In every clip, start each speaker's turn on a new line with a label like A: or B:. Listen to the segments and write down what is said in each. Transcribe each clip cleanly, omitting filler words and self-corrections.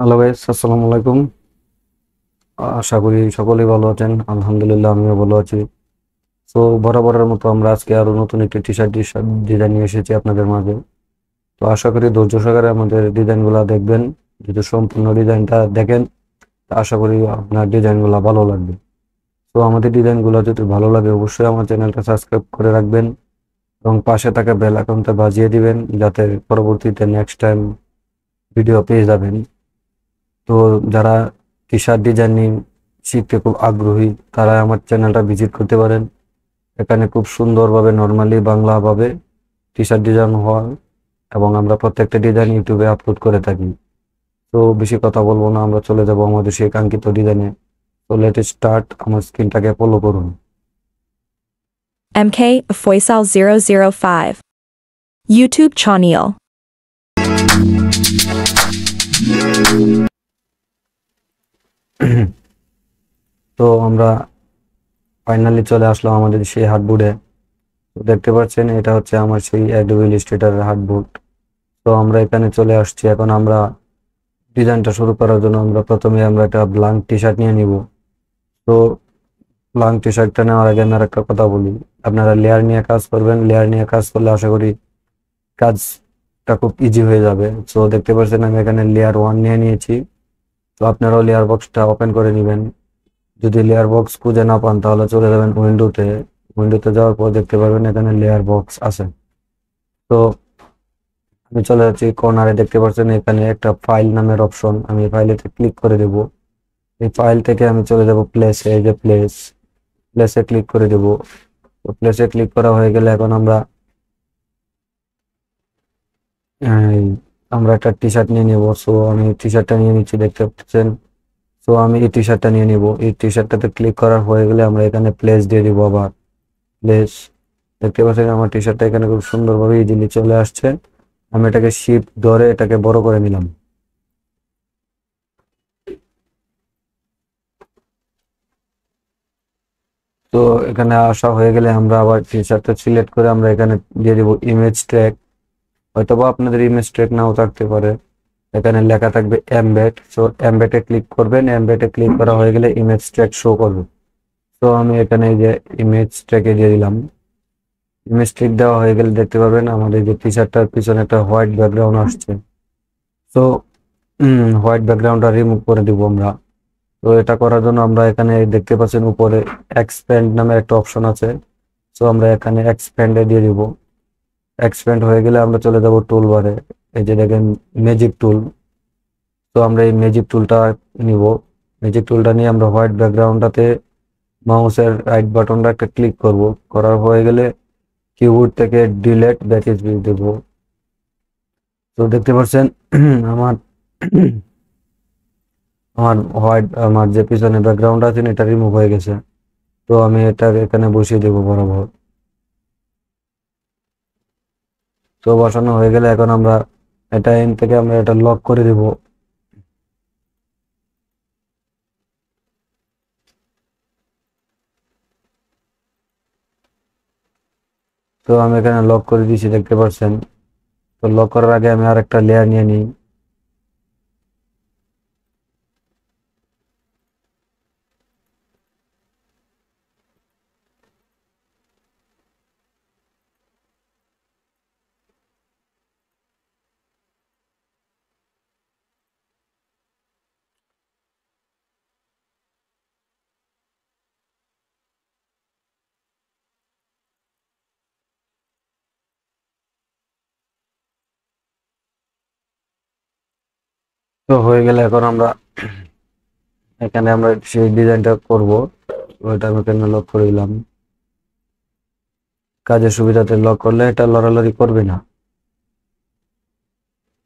A: Hello guys, আসসালামু আলাইকুম। আশা করি সকলেই ভালো আছেন। আলহামদুলিল্লাহ, আমিও ভালো আছি। তো বরাবরের মতো আমরা আজকে আরো নতুন একটি টি শার্ট ডিজাইন নিয়ে এসেছি আপনাদের মাঝে। তো আশা করি ধৈর্য সহকারে আমাদের ডিজাইনগুলো দেখবেন। যদি সম্পূর্ণ ডিজাইনটা দেখেন, তা আশা করি আপনার ডিজাইনগুলো ভালো লাগবে। তো আমাদের ডিজাইনগুলো যদি ভালো লাগে, অবশ্যই আমার চ্যানেলটা সাবস্ক্রাইব করে রাখবেন এবং পাশে থাকা বেল আইকনটা বাজিয়ে দিবেন, যাতে পরবর্তীতে নেক্সট টাইম ভিডিও পেয়ে যাবেন। তো যারা টি শার্ট ডিজাইনিং শিখতে খুব আগ্রহী, তারা আমার চ্যানেলটা ভিজিট করতে পারেন। এখানে খুব সুন্দরভাবে নর্মালি বাংলাভাবে টি শার্ট ডিজাইন হয় এবং আমরা প্রত্যেকটা ডিজাইন ইউটিউবে আপলোড করে থাকি। তো বেশি কথা বলবো না, আমরা চলে যাব আমাদের সেই কাঙ্ক্ষিত ডিজাইনে। তো লেটেস্ট স্টার্ট, আমার স্ক্রিনটাকে ফলো করুন।
B: MK Foysal 005 YouTube channel.
A: তো আমরা ফাইনালি চলে আসলাম আমাদের সেই হার্ডবোর্ডে। তো দেখতে পাচ্ছেন, এটা হচ্ছে আমার সেই অ্যাডোবি ইলাস্ট্রেটরের হার্ডবোর্ড। তো আমরা এখানে চলে আসছি। এখন আমরা ডিজাইনটা শুরু করার জন্য আমরা প্রথমে একটা ব্ল্যাঙ্ক টি শার্ট নিয়ে নিব। তো ব্ল্যাঙ্ক টি শার্টটা নেওয়ার আগে আমি একটা কথা বলি, আপনারা লেয়ার নিয়ে কাজ করবেন। লেয়ার নিয়ে কাজ করলে আশা করি কাজটা খুব ইজি হয়ে যাবে। তো দেখতে পাচ্ছেন, আমি এখানে লেয়ার 1 নিয়ে নিয়েছি। তো আপনারাও লেয়ার বক্সটা ওপেন করে নেবেন। যদি লেয়ার বক্স খুঁজে না পান, তাহলে চলে যাবেন উইন্ডোতে। উইন্ডোতে যাওয়ার পর দেখতে পারবেন এখানে লেয়ার বক্স আছে। তো আমি চলে যাচ্ছি কর্নারে, দেখতে পাচ্ছেন এখানে একটা ফাইল নামের অপশন, আমি ফাইলেতে ক্লিক করে দেব। এই ফাইল থেকে আমি চলে যাব প্লেসে। এই যে প্লেসে ক্লিক করে দেব। তো প্লেসে ক্লিক করা হয়ে গেলে এখন এই, আমরা একটা টি শার্ট নিয়ে নেব। সো আমি টি শার্টটা নিয়ে নিচ্ছি, দেখতে পাচ্ছেন। সো আমি এই টি শার্টটা নিয়ে নিব। এই টি শার্টটাতে ক্লিক করার হয়ে গেলে আমরা এখানে প্লেস দিয়ে দিব। আবার প্লেস, দেখতে পাচ্ছেন আমার টি শার্টটা এখানে খুব সুন্দরভাবে ইজিলি চলে আসছে। আমি এটাকে শিফট ধরে এটাকে বড় করে নিলাম। তো এখানে আসা হয়ে গেলে আমরা আবার টি শার্টটা সিলেক্ট করে আমরা এখানে দিয়ে দিব ইমেজ ট্র্যাক। হয়তোবা আপনাদের ইমেজ ট্র্যাক নাও থাকতে পারে। এখানে লেখা থাকবে এমবেড। সো এমবেডে ক্লিক করবেন। এমবেডে ক্লিক করা হয়ে গেলে ইমেজ ট্র্যাক শো করবে। তো আমি এখানে এই যে ইমেজ ট্র্যাকে দিয়ে দিলাম। ইমেজ ট্র্যাক দেওয়া হয়ে গেলে দেখতে পাবেন আমাদের যে টি শার্টটার পিছনে একটা হোয়াইট ব্যাকগ্রাউন্ড আসছে। তো হোয়াইট ব্যাকগ্রাউন্ডটা রিমুভ করে দিব আমরা। তো এটা করার জন্য আমরা এখানে দেখতে পাচ্ছেন উপরে এক্সপ্যান্ড নামে একটা অপশন আছে। তো আমরা এখানে এক্সপ্যান্ডে দিয়ে দিব। এক্সপ্যান্ড হয়ে গেলে আমরা চলে যাব টুল বারে। এই যে দেখেন ম্যাজিক টুল। তো আমরা এই ম্যাজিক টুলটা নিব। ম্যাজিক টুলটা নিয়ে আমরা হোয়াইট ব্যাকগ্রাউন্ডটাতে মাউসের রাইট বাটনটা একটা ক্লিক করব। করার হয়ে গেলে কিবোর্ড থেকে ডিলেট ব্যাকেজ দেব। তো দেখতে পাচ্ছেন আমার আমার আমার যে পিছনে ব্যাকগ্রাউন্ড আছে এটা রিমুভ হয়ে গেছে। তো আমি এটা এখানে বসিয়ে দেবো বরাবর। তো বসানো হয়ে গেলে এখন আমরা এটা এন থেকে আমরা এটা লক করে দেব। তো আমি এখানে লক করে দিয়েছি, দেখতে পাচ্ছেন। তো লক করার আগে আমি আর একটা লেয়ার নিয়ে নিই। তো হয়ে গেলে এখন আমরা সেই ডিজাইনটা করব। ওইটা আমি এখানে লক করে দিলাম। কাজের সুবিধাতে লক করলে এটা লড়ালড়ি করবে না।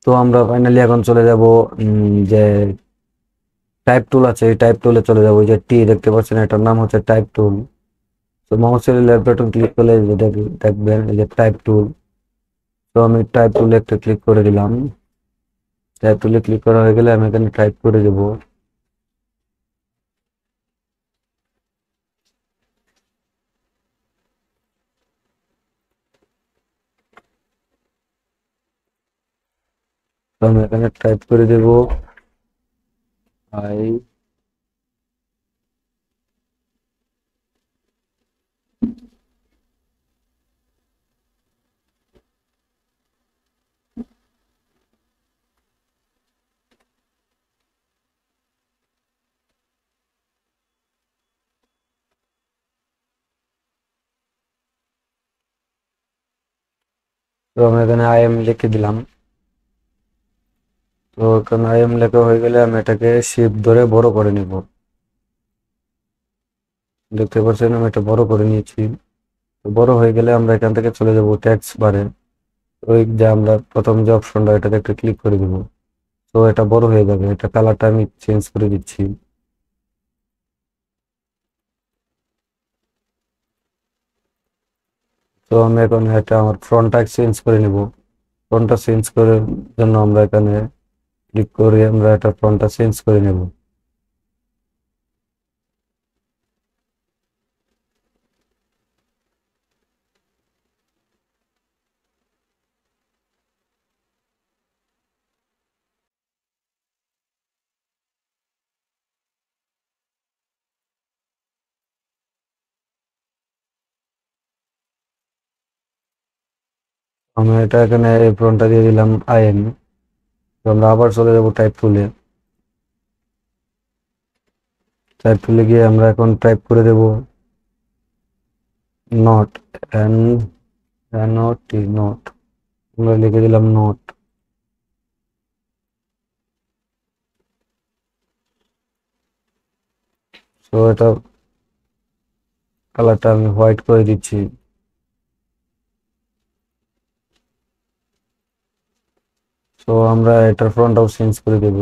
A: তো আমরা ফাইনালি এখন চলে যাব যে টাইপ টুল আছে, এই টাইপ টুলে চলে যাবো। যে টি দেখতে পাচ্ছেন, এটার নাম হচ্ছে টাইপ টুল। তো মাউসের লেফট বাটন ক্লিক করলে দেখবেন এই যে টাইপ টুল। তো আমি টাইপ টুলে একটা ক্লিক করে দিলাম। টাইপ টুলে ক্লিক করা হয়ে গেলে আমি এখানে টাইপ করে দেব। তো আমি এখানে টাইপ করে দেব আই তো আমি এখানে আই এম লিখে দিলাম। তো এখানে আই এম লেখা হয়ে গেলে আমি এটাকে শিফট ধরে বড় করে নিব। দেখতে পাচ্ছেন আমি এটা বড় করে নিয়েছি। তো বড় হয়ে গেলে আমরা এখান থেকে চলে যাব টেক্সট বারে। ওই যে আমরা প্রথম যে অপশনটা এটাতে একটা ক্লিক করে দিব। তো এটা বড় হয়ে যাবে। এটা কালারটা আমি চেঞ্জ করে দিচ্ছি। তো আমি এখন এটা আমার ফ্রন্টটা চেঞ্জ করে নিব। ফ্রন্টটা চেঞ্জ করার জন্য আমরা এখানে ক্লিক করে আমরা এটা ফ্রন্টটা চেঞ্জ করে নেব। আমি এটা এখানে এই ফ্রন্টটা দিয়ে দিলাম আইএন। তো আমরা আবার চলে যাব টাইপ টুলে। টাইপ টুলে গিয়ে আমরা এখন টাইপ করে দেব not, N N O T, not. আমরা লিখে দিলাম নট। তো এটা কালারটা আমি হোয়াইট করে দিচ্ছি। তো আমরা এটার ফ্রন্টটাও চেঞ্জ করে দেব।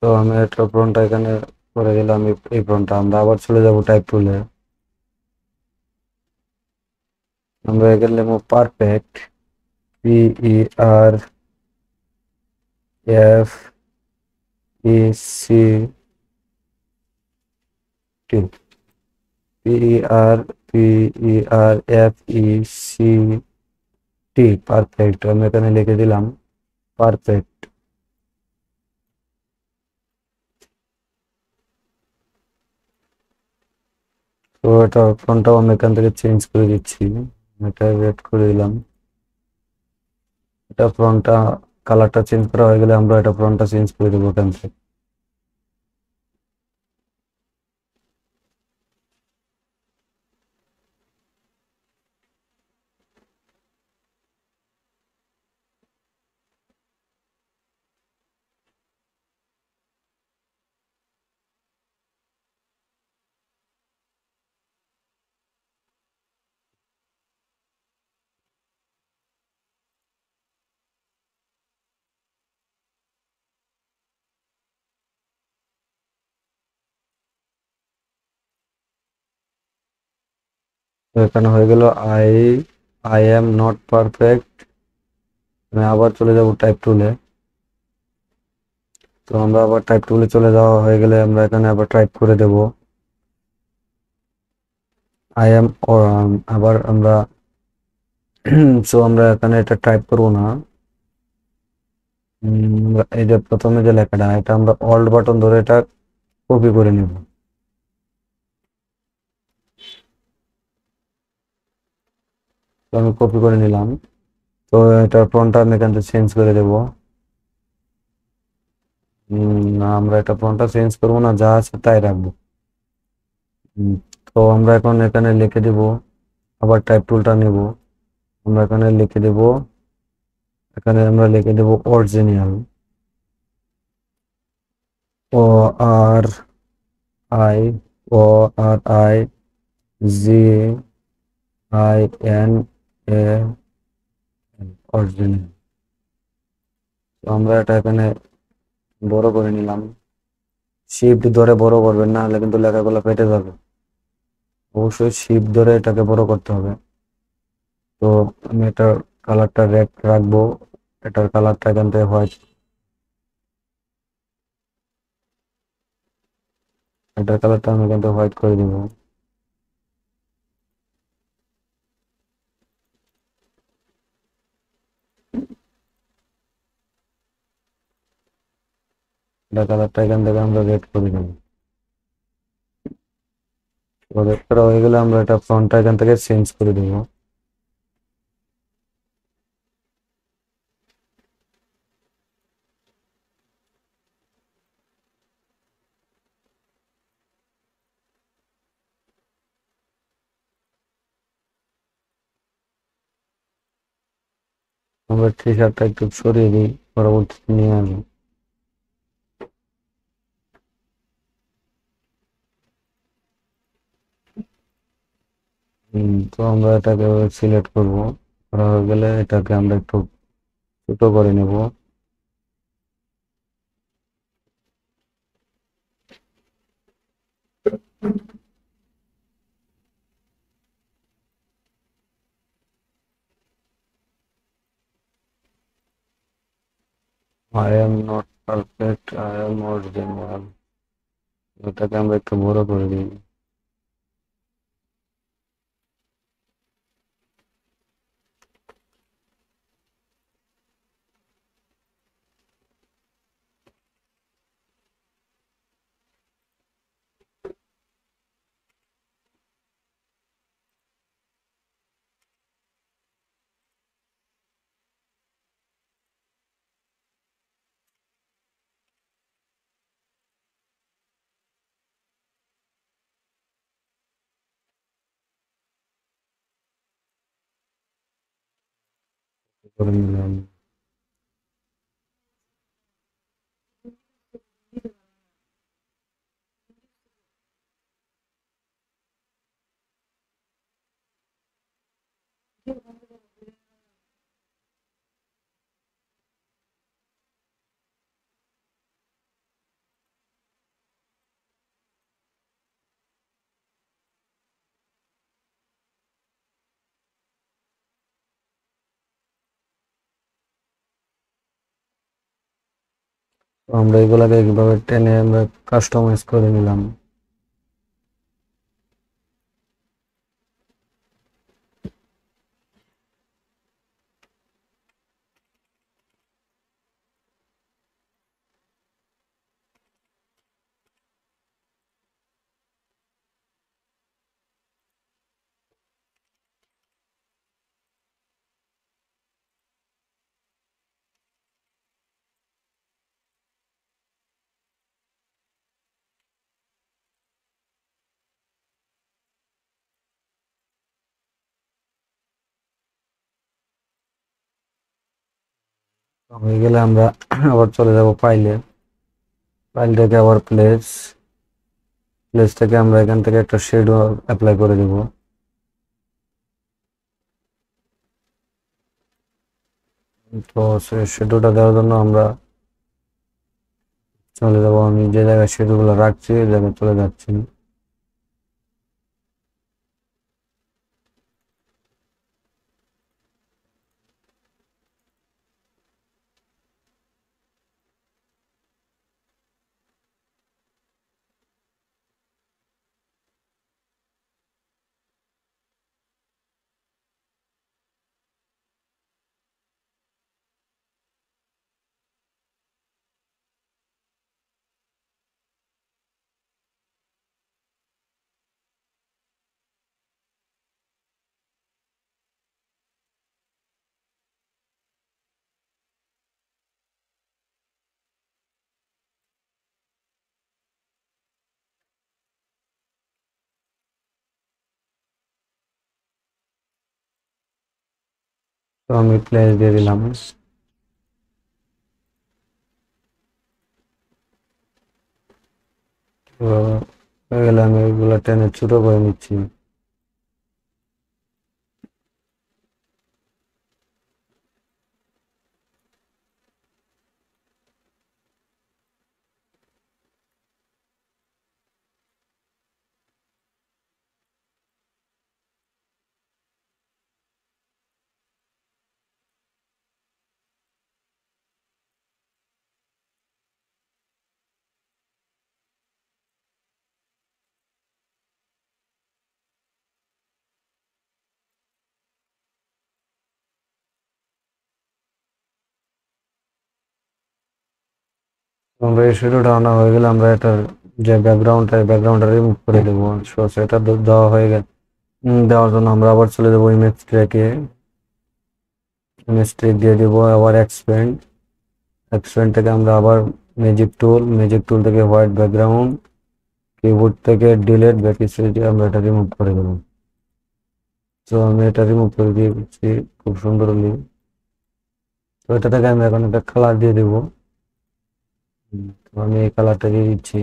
A: তো আমি এটার ফ্রন্টটা এখানে করে দিলাম। এই ফ্রন্টটা আমরা আবার চলে যাব টাইপ টুলে। আমরা এখানে লিখবো পারফেক্ট, PERFECT, PERFECT, পারফেক্ট। আমি এখানে লিখে দিলাম পারফেক্ট। তো এটা ফন্টটাও আমি এখান থেকে চেঞ্জ করে দিচ্ছি। এটা রেড করে দিলাম। এটা ফ্রন্টটা কালারটা চেঞ্জ করা হয়ে গেলে আমরা এটা ফ্রন্টটা চেঞ্জ করে দেবো এখান থেকে। তো এখানে হয়ে গেল I I am not perfect. আমি আবার চলে যাব টাইপ টুলে। তো আমরা আবার টাইপ টুলে চলে যাওয়া হয়ে গেলে আমরা এখানে আবার টাইপ করে দেব আই এম। আবার আমরা সো আমরা এখানে এটা টাইপ করব না। এই যে প্রথমে যে লেখাটা এটা আমরা অল্ট বাটন ধরে এটা কপি করে নিব। তো আমি কপি করে নিলাম। তো এটা ফন্টটা আমি এখান থেকে চেঞ্জ করে দেব। না, আমরা এটা ফন্টটা চেঞ্জ করবো না, যা আছে তাই রাখবো। উম, তো আমরা এখন এখানে লিখে দেব, আবার টাইপ টুলটা নেব। আমরা এখানে লিখে দেব, এখানে আমরা লিখে দেব original, O R I, O R I G I N A, original. তো আমরা এটা এখানে বড় করে নিলাম। শিফট ধরে বড় করবেন, না হলে কিন্তু লেখাগুলো ফেটে যাবে। অবশ্যই শিফট ধরে এটাকে বড় করতে হবে। তো আমি এটার কালারটা রেড রাখবো। এটার কালারটা এখান থেকে হোয়াইট। এটার কালারটা আমি কিন্তু হোয়াইট করে দিব। এটা কালারটা এখান থেকে আমরা রেড করে দেব। রেড করা হয়ে গেলে আমরা এটা ফ্রন্টটা এখান থেকে চেঞ্জ করে দেব। আমরা টি শার্টটা একটু সরিয়ে দিই, পরবর্তীতে নিয়ে আসবো। তো আমরা এটাকে সিলেক্ট করব, করা হয়ে গেলে এটাকে আমরা একটু ছোট করে নেব। I am not perfect, I am original. এটাকে আমরা একটু বড় করে দিই। করে নিলাম। তো আমরা এগুলাকে এইভাবে টেনে আমরা কাস্টমাইজ করে নিলাম। তো হয়ে গেলে আমরা আবার চলে যাব ফাইলে। ফাইল থেকে আবার প্লেস থেকে আমরা এখান থেকে একটা শেডো অ্যাপ্লাই করে দিব। তো শেডোটা দেওয়ার জন্য আমরা চলে যাবো, আমি যে জায়গায় শেডো গুলো রাখছি ওই জায়গায় চলে যাচ্ছি। তো আমি প্লেস দিয়ে দিলাম। তো হয়ে গেলে আমি ওইগুলো টেনে ছোট করে নিচ্ছি। আমরা এই শুরুটা আনা হয়ে গেলে আমরা এটার যে ব্যাকগ্রাউন্ডটা রিমুভ করে দেবো। সেটা দেওয়া হয়ে গেল। দেওয়ার জন্য আমরা আবার চলে যাবো ইমেজ ট্র্যাক দিয়ে দেবো আবার এক্সপ্যান্ড থেকে আমরা আবার ম্যাজিক টুল থেকে হোয়াইট ব্যাকগ্রাউন্ড, কিবোর্ড থেকে ডিলিট ব্যাকস্পেস দিয়ে আমরা এটা রিমুভ করে দেবো। তো আমি এটা রিমুভ করে দিয়েছি খুব সুন্দরলি। তো এটা থেকে আমি এখন একটা কালার দিয়ে দেবো। তো আমি এই কালারটা দিয়ে দিচ্ছি।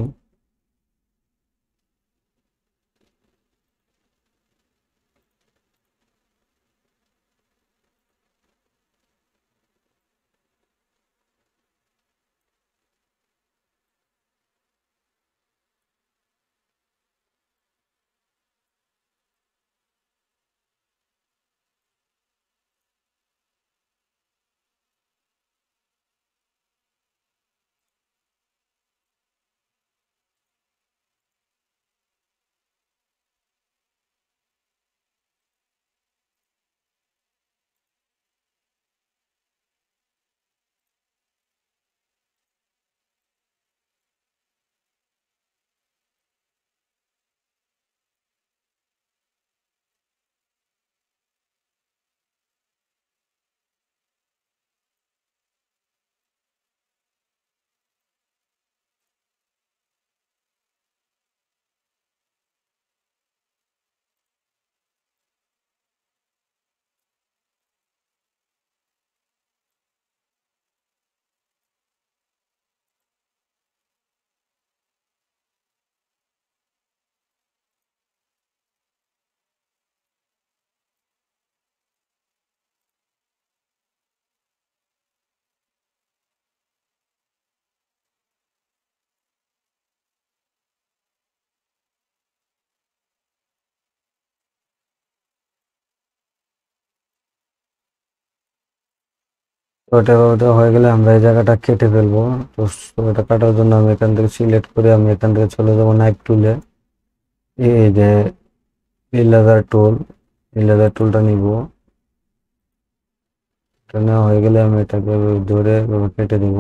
A: তো ওটা হয়ে গেলে আমরা এই জায়গাটা কেটে ফেলবো। তো এটা কাটার জন্য আমি এখান থেকে সিলেক্ট করে আমি এখান থেকে চলে যাবো নাইফ টুলে। এই যে এই লেজার টুলটা নিব। এটা নেওয়া হয়ে গেলে আমি এটাকে ধরে এভাবে কেটে দিব।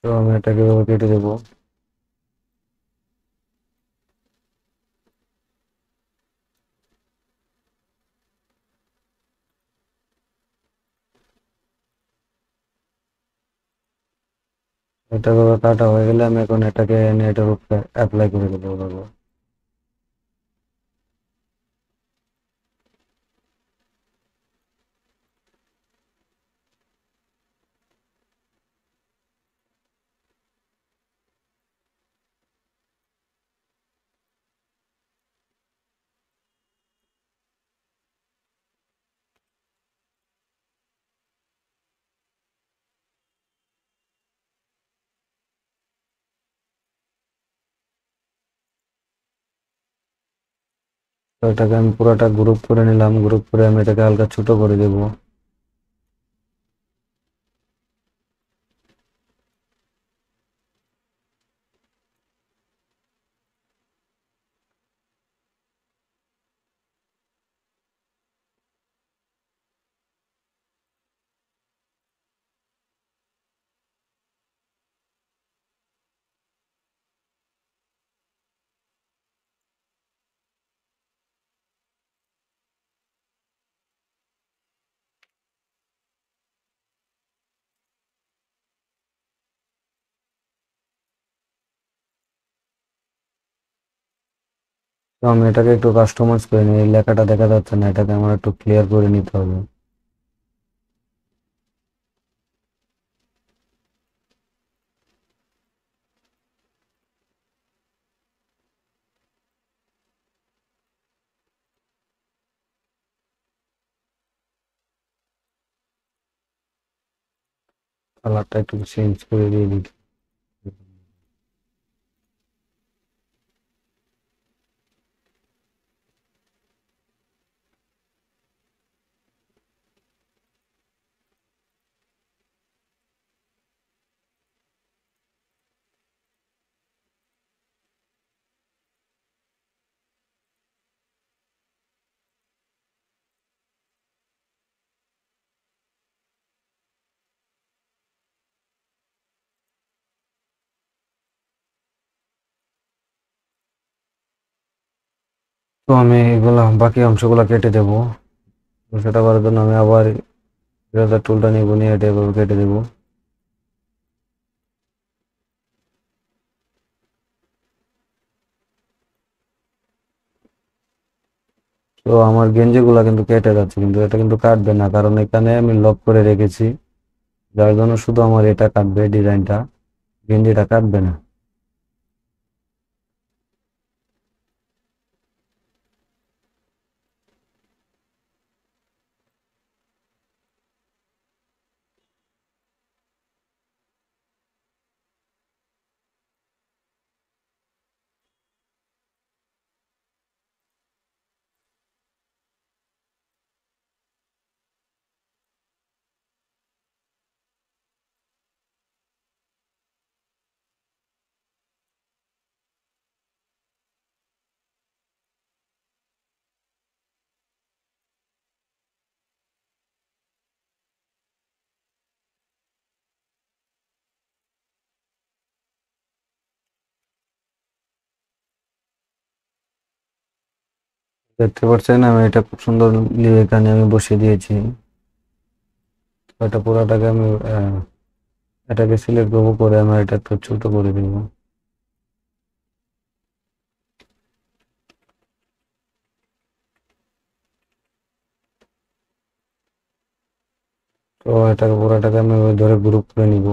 A: তো আমি এটাকে এভাবে কেটে দেবো। এটা এভাবে কাটা হয়ে গেলে আমি এখন এটাকে এনে এটার উপরে অ্যাপ্লাই করে দেবো এভাবে। তো এটাকে আমি পুরোটা গ্রুপ করে নিলাম, গ্রুপ করে আমি এটাকে হালকা ছোট করে দেবো। তো আমি এটাকে একটু কাস্টমাইজ করে নিই, এই লেখাটা দেখা যাচ্ছে না, এটাকে আমার একটু ক্লিয়ার করে নিতে হবে। কালারটা একটু চেঞ্জ করে দিয়ে দিই। তো আমি এগুলা বাকি অংশগুলো কেটে দেবো। তো সেটা করার জন্য আমি আবার ইরেজার টুলটা নিয়ে এটা এভাবে কেটে দেবো। তো আমার গেঞ্জিগুলা কিন্তু কেটে যাচ্ছে, কিন্তু এটা কিন্তু কাটবে না, কারণ এখানে আমি লক করে রেখেছি, যার জন্য শুধু আমার এটা কাটবে, ডিজাইনটা, গেঞ্জিটা কাটবে না। দেখতে পাচ্ছেন আমি এটা খুব সুন্দর এখানে আমি বসিয়ে দিয়েছি। তো এটা পুরাটাকে আমি এটাকে সিলেক্ট করবো, করে আমি এটা একটু ছোট করে দিব। তো এটাকে পুরাটাকে আমি ওই ধরে গ্রুপ করে নিব,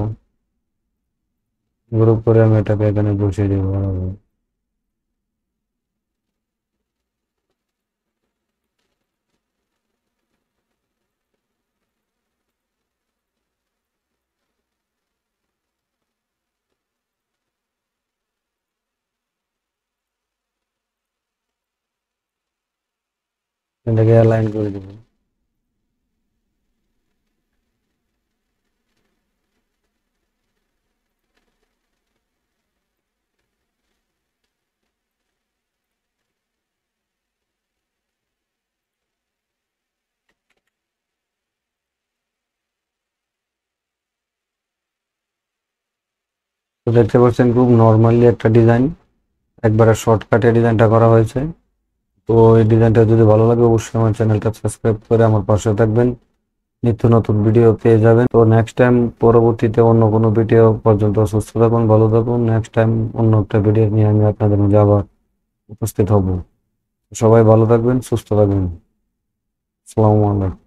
A: গ্রুপ করে আমি এটাকে এখানে বসিয়ে দিব। এটাকে অ্যালাইন করে দিব। তো দেখতে পাচ্ছেন খুব নর্মালি একটা ডিজাইন, একবারে শর্টকাটে ডিজাইনটা করা হয়েছে। তো এই ডিজাইনটা যদি ভালো লাগে অবশ্যই আমার চ্যানেলটা সাবস্ক্রাইব করে আমার পাশে থাকবেন, নিত্য নতুন ভিডিও পেয়ে যাবেন। তো নেক্সট টাইম পরবর্তীতে অন্য কোনো ভিডিও পর্যন্ত সুস্থ থাকুন, ভালো থাকুন। নেক্সট টাইম অন্য একটা ভিডিও নিয়ে আমি আপনাদের মাঝে আবার উপস্থিত হব। সবাই ভালো থাকবেন, সুস্থ থাকবেন। আসসালামু আলাইকুম।